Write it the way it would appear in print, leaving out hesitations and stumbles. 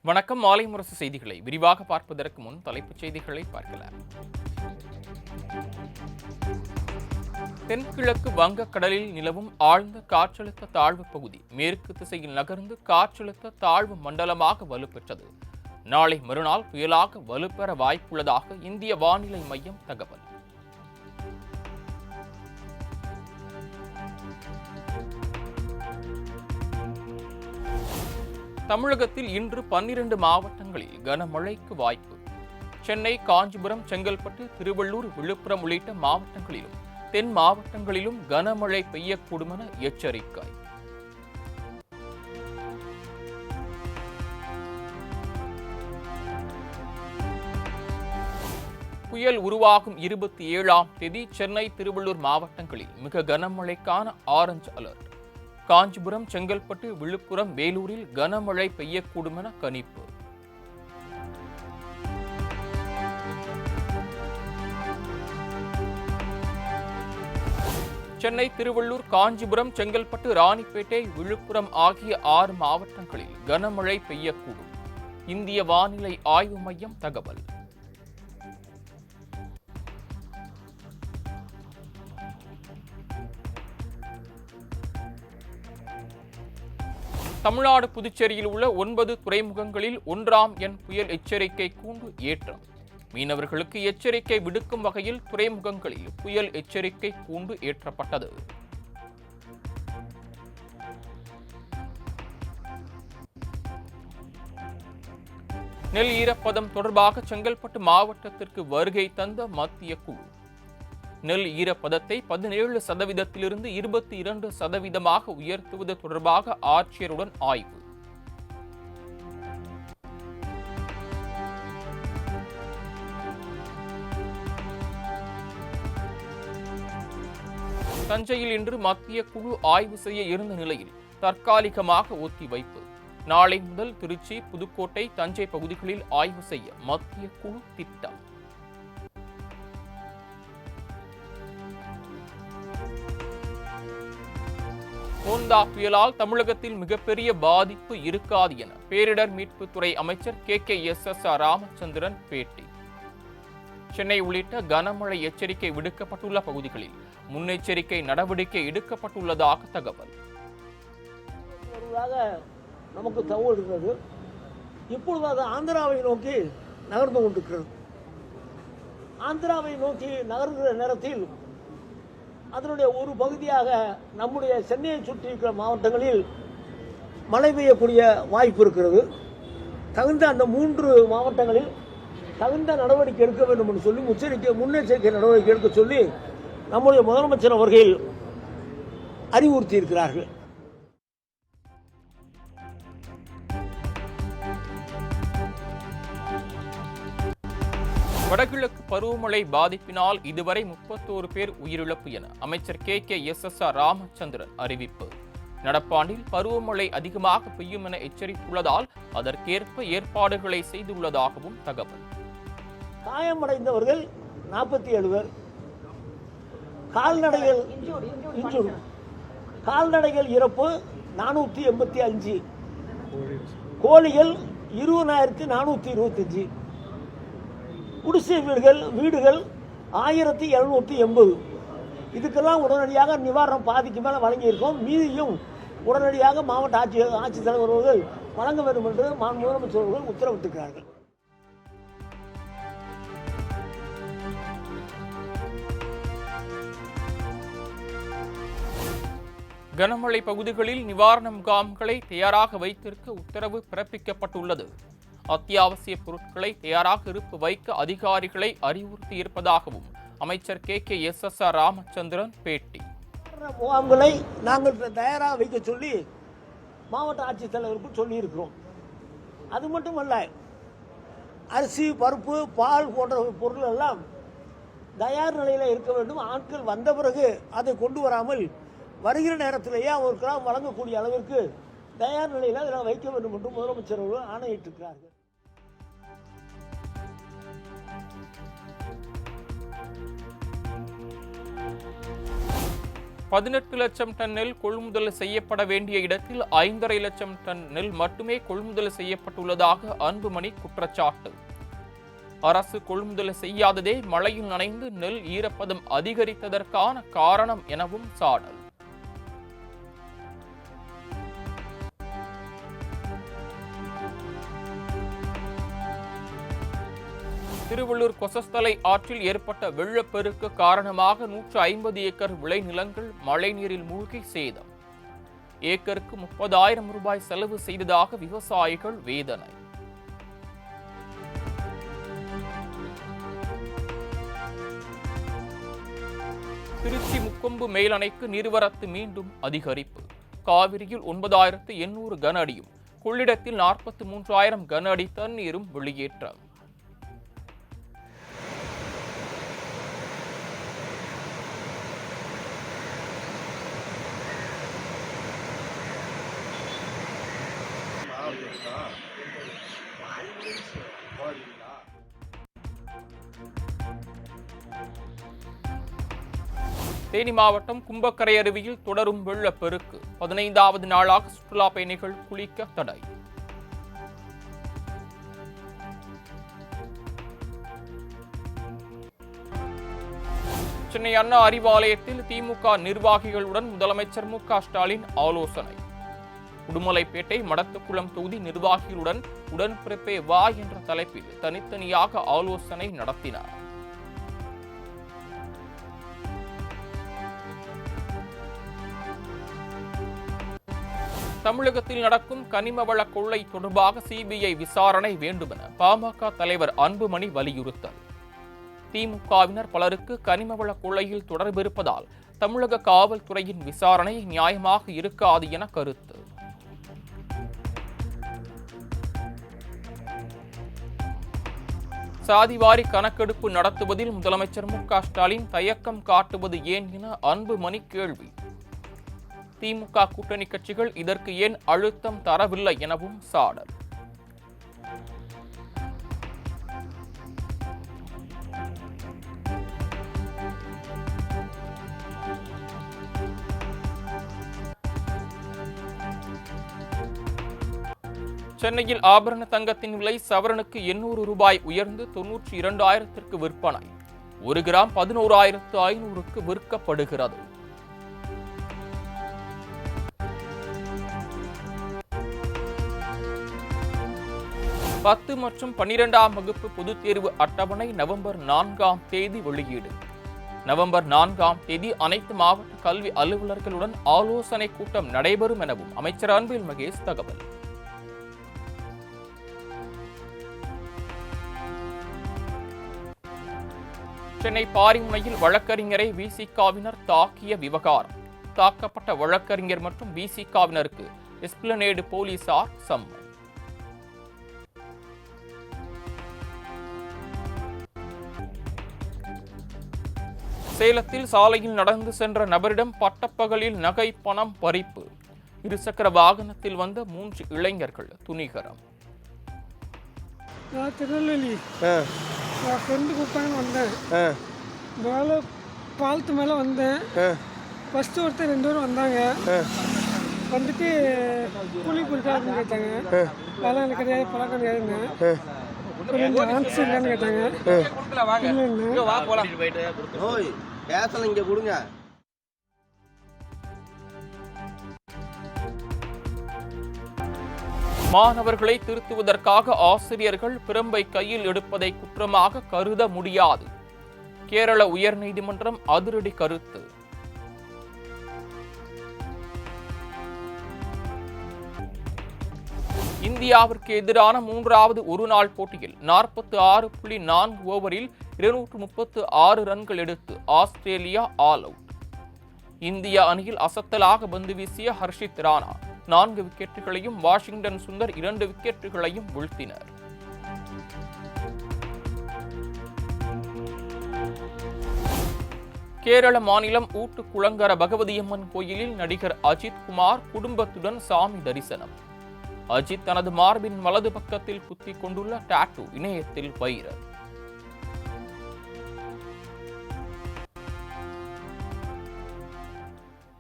வணக்கம். மாலை முரசு செய்திகளை விரிவாக பார்ப்பதற்கு முன் தலைப்புச் செய்திகளை பார்க்கலாம். தென்கிழக்கு வங்கக்கடலில் நிலவும் ஆழ்ந்த காற்றழுத்த தாழ்வு பகுதி மேற்கு திசையில் நகர்ந்து காற்றழுத்த தாழ்வு மண்டலமாக வலுப்பெற்றது. நாளை மறுநாள் புயலாக வலுப்பெற வாய்ப்புள்ளதாக இந்திய வானிலை மையம் தகவல். தமிழகத்தில் இன்று 12 மாவட்டங்களில் கனமழைக்கு வாய்ப்பு. சென்னை, காஞ்சிபுரம், செங்கல்பட்டு, திருவள்ளூர், விழுப்புரம் உள்ளிட்ட மாவட்டங்களிலும் தென் மாவட்டங்களிலும் கனமழை பெய்யக்கூடும் என எச்சரிக்கை. புயல் உருவாகும் 27ஆம் தேதி சென்னை, திருவள்ளூர் மாவட்டங்களில் மிக கனமழைக்கான ஆரஞ்சு அலர்ட். காஞ்சிபுரம், செங்கல்பட்டு, விழுப்புரம், வேலூரில் கனமழை பெய்யக்கூடும் என கணிப்பு. சென்னை, திருவள்ளூர், காஞ்சிபுரம், செங்கல்பட்டு, ராணிப்பேட்டை, விழுப்புரம் ஆகிய 6 மாவட்டங்களில் கனமழை பெய்யக்கூடும். இந்திய வானிலை ஆய்வு மையம் தகவல். தமிழ்நாடு, புதுச்சேரியில் உள்ள 9 துறைமுகங்களில் 1ஆம் எண் புயல் எச்சரிக்கை கூண்டு ஏற்றம். மீனவர்களுக்கு எச்சரிக்கை விடுக்கும் வகையில் துறைமுகங்களில் புயல் எச்சரிக்கை கூண்டு ஏற்றப்பட்டது. நெல் ஈரப்பதம் தொடர்பாக செங்கல்பட்டு மாவட்டத்திற்கு வருகை தந்த மத்திய குழு நெல் ஈரப்பதத்தை 17% 22% உயர்த்துவது தொடர்பாக ஆட்சியருடன் ஆய்வு. தஞ்சையில் இன்று மத்திய குழு ஆய்வு செய்ய இருந்த நிலையில் தற்காலிகமாக ஒத்திவைப்பு. நாளை முதல் திருச்சி, புதுக்கோட்டை, தஞ்சை பகுதிகளில் ஆய்வு செய்ய மத்திய குழு திட்டம். ஓந்தா புயலால் தமிழகத்தில் மிகப்பெரிய பாதிப்பு இருக்காது என பேரிடர் மீட்புத்துறை அமைச்சர் KKSSR ராமச்சந்திரன் பேட்டி. சென்னை உள்ளிட்ட கனமழை எச்சரிக்கை விடுக்கப்பட்டுள்ள பகுதிகளில் முன்னெச்சரிக்கை நடவடிக்கை எடுக்கப்பட்டுள்ளதாக தகவல். நமக்கு தகவல் இருக்கிறது. இப்பொழுது அது ஆந்திராவை நோக்கி நகர்ந்து கொண்டிருக்கிறது. ஆந்திராவை நோக்கி நகர்கிற நேரத்தில் அதனுடைய ஒரு பகுதியாக நம்முடைய சென்னையை சுற்றி இருக்கிற மாவட்டங்களில் மழை பெய்யக்கூடிய வாய்ப்பு இருக்கிறது. தகுந்த அந்த 3 மாவட்டங்களில் தகுந்த நடவடிக்கை எடுக்க வேண்டும் என்று சொல்லி முன்னெச்சரிக்கை நடவடிக்கை எடுக்க சொல்லி நம்முடைய முதலமைச்சர் அவர்கள் அறிவுறுத்தி இருக்கிறார்கள். வடகிழக்கு பருவமழை பாதிப்பினால் இதுவரை 31 பேர் உயிரிழப்பு என அமைச்சர் KKSSR ராமச்சந்திரன் அறிவிப்பு. நடப்பாண்டில் பருவமழை அதிகமாக பெய்யும் என எச்சரித்துள்ளதால் அதற்கேற்ப ஏற்பாடுகளை செய்துள்ளதாகவும் தகவல். காயமடைந்தவர்கள் 47 பேர். கால்நடைகள் இறப்பு 485, கோழிகள் 20,425, குடிசை வீடுகள் 1780. இதுக்கெல்லாம் உடனடியாக நிவாரணம் பாதிக்கு மேலே வழங்கியிருக்கோம். மீதியும் உடனடியாக மாவட்ட ஆட்சித்தலைவர் அவர்கள் வழங்க வேண்டும் என்று முதலமைச்சர் அவர்கள் உத்தரவிட்டிருக்கிறார்கள். கனமழை பகுதிகளில் நிவாரண முகாம்களை தயாராக வைத்திருக்க உத்தரவு பிறப்பிக்கப்பட்டுள்ளது. அத்தியாவசிய பொருட்களை தயாராக இருப்பு வைக்க அதிகாரிகளை அறிவுறுத்தி இருப்பதாகவும் அமைச்சர் KKSSR ராமச்சந்திரன் பேட்டி. முகாம்களை நாங்கள் தயாராக வைக்க சொல்லி மாவட்ட ஆட்சித்தலைவருக்கு சொல்லி இருக்கிறோம். அது மட்டுமல்ல, அரிசி, பருப்பு, பால் போன்ற பொருள் எல்லாம் தயார் நிலையில் இருக்க வேண்டும். ஆட்கள் வந்த பிறகு அதை கொண்டு வராமல் வருகிற நேரத்திலேயே அவர்களுக்கு வழங்கக்கூடிய அளவிற்கு தயார் நிலையில் அதில் வைக்க வேண்டும் என்று முதலமைச்சர் அவர்கள் ஆணையிட்டிருக்கிறார்கள். 18 லட்சம் டன் நெல் கொள்முதல் செய்யப்பட வேண்டிய இடத்தில் 5,5 லட்சம் டன் நெல் மட்டுமே கொள்முதல் செய்யப்பட்டுள்ளதாக அன்புமணி குற்றச்சாட்டு. அரசு கொள்முதல் செய்யாததே மழையில் நனைந்து நெல் ஈரப்பதம் அதிகரித்ததற்கான காரணம் எனவும் சாடல். திருவள்ளூர் கொசஸ்தலை ஆற்றில் ஏற்பட்ட வெள்ளப்பெருக்கு காரணமாக 150 ஏக்கர் விளைநிலங்கள் மழைநீரில் மூழ்கி சேதம். ஏக்கருக்கு 30,000 ரூபாய் செலவு செய்ததாக விவசாயிகள் வேதனை. திருச்சி முக்கொம்பு மேலணைக்கு நீர்வரத்து மீண்டும் அதிகரிப்பு. காவிரியில் 9,800 கன அடியும், கொள்ளிடத்தில் 43,000 கன அடி தண்ணீரும் வெளியேற்றம். தேனி மாவட்டம் கும்பக்கரை அருவியில் தொடரும் வெள்ளப்பெருக்கு. 15வது நாளாக சுற்றுலா பயணிகள் குளிக்க தடை. சென்னை அண்ணா அறிவாலயத்தில் திமுக நிர்வாகிகளுடன் முதலமைச்சர் மு.க. ஸ்டாலின் ஆலோசனை. உடுமலைப்பேட்டை மடத்துக்குளம் தொகுதி நிர்வாகிகளுடன் உடன்பிறப்பே வா என்ற தலைப்பில் தனித்தனியாக ஆலோசனை நடத்தினார். தமிழகத்தில் நடக்கும் கனிம வள கொள்ளை தொடர்பாக சிபிஐ விசாரணை வேண்டுமென பாமக தலைவர் அன்புமணி வலியுறுத்தல். திமுகவினர் பலருக்கு கனிம வள கொள்ளையில் தொடர்பு இருப்பதால் தமிழக காவல்துறையின் விசாரணை நியாயமாக இருக்காது என கருத்து. சாதிவாரி கணக்கெடுப்பு நடத்துவதில் முதலமைச்சர் மு.க. ஸ்டாலின் தயக்கம் காட்டுவது ஏன் என அன்புமணி கேள்வி. திமுக கூட்டணி கட்சிகள் இதற்கு ஏன் அழுத்தம் தரவில்லை எனவும் சாடல். சென்னையில் ஆபரண தங்கத்தின் விலை சவரனுக்கு 800 ரூபாய் உயர்ந்து 92,000 விற்பனை. 1 கிராம் 11,500 விற்கப்படுகிறது. பத்து மற்றும் 12ஆம் வகுப்பு பொதுத் தேர்வு அட்டவணை நவம்பர் 4ஆம் தேதி வெளியீடு. நவம்பர் 4ஆம் தேதி அனைத்து மாவட்ட கல்வி அலுவலர்களுடன் ஆலோசனை கூட்டம் நடைபெறும் எனவும் அமைச்சர் அன்பில் மகேஷ் தகவல். சென்னை பாரிமுனையில் வழக்கறிஞரை விசிகாவினர் தாக்கிய விவகாரம். தாக்கப்பட்ட வழக்கறிஞர் மற்றும் விசிகாவினருக்கு எஸ்பிளனேடு போலீசார் சம்மன். சேலத்தில் சாலையில் நடந்து சென்ற நபரிடம் பட்டப்பகலில் நகை பணம் பறிப்பு. இருசக்கர வாகனத்தில் வந்த 3 இளைஞர்கள் துணிகரம். நான் திருநெல்வேலி என் ஃப்ரெண்டு கூப்பிட்டாங்கன்னு வந்தேன். மேலே பாலத்து மேலே வந்தேன். ஃபஸ்ட்டு ஒருத்தர் 2 பேரும் வந்தாங்க. வந்துட்டு கூலி கொடுக்காதுன்னு கேட்டாங்க. வேலை எனக்கு கிடையாது, பழக்கம் கிடையாதுங்க. கொஞ்சம் ஆன்சர் இல்லைன்னு கேட்டாங்க. பேசலாம், இங்கே கொடுங்க. மாணவர்களை திருத்துவதற்காக ஆசிரியர்கள் பிரம்பை கையில் எடுப்பதை குற்றமாக கருத முடியாது. கேரள உயர்நீதிமன்றம் அதிரடி கருத்து. இந்தியாவிற்கு எதிரான 3வது ஒருநாள் போட்டியில் 46.4 ஓவரில் 236 ரன்கள் எடுத்து ஆஸ்திரேலியா ஆல் அவுட். இந்திய அணியில் அசத்தலாக பந்து வீசிய ஹர்ஷித் ராணா 4 விக்கெட்டுகளையும் வாஷிங்டன் சுந்தர் 2 விக்கெட்டுகளையும் வீழ்த்தினர். கேரள மாநிலம் ஊட்டுக்குளங்கர பகவதியம்மன் கோயிலில் நடிகர் அஜித் குமார் குடும்பத்துடன் சாமி தரிசனம். அஜித் தனது மார்பின் வலது பக்கத்தில் குத்திக் கொண்டுள்ள டாட்டூ இணையத்தில் வைரல்.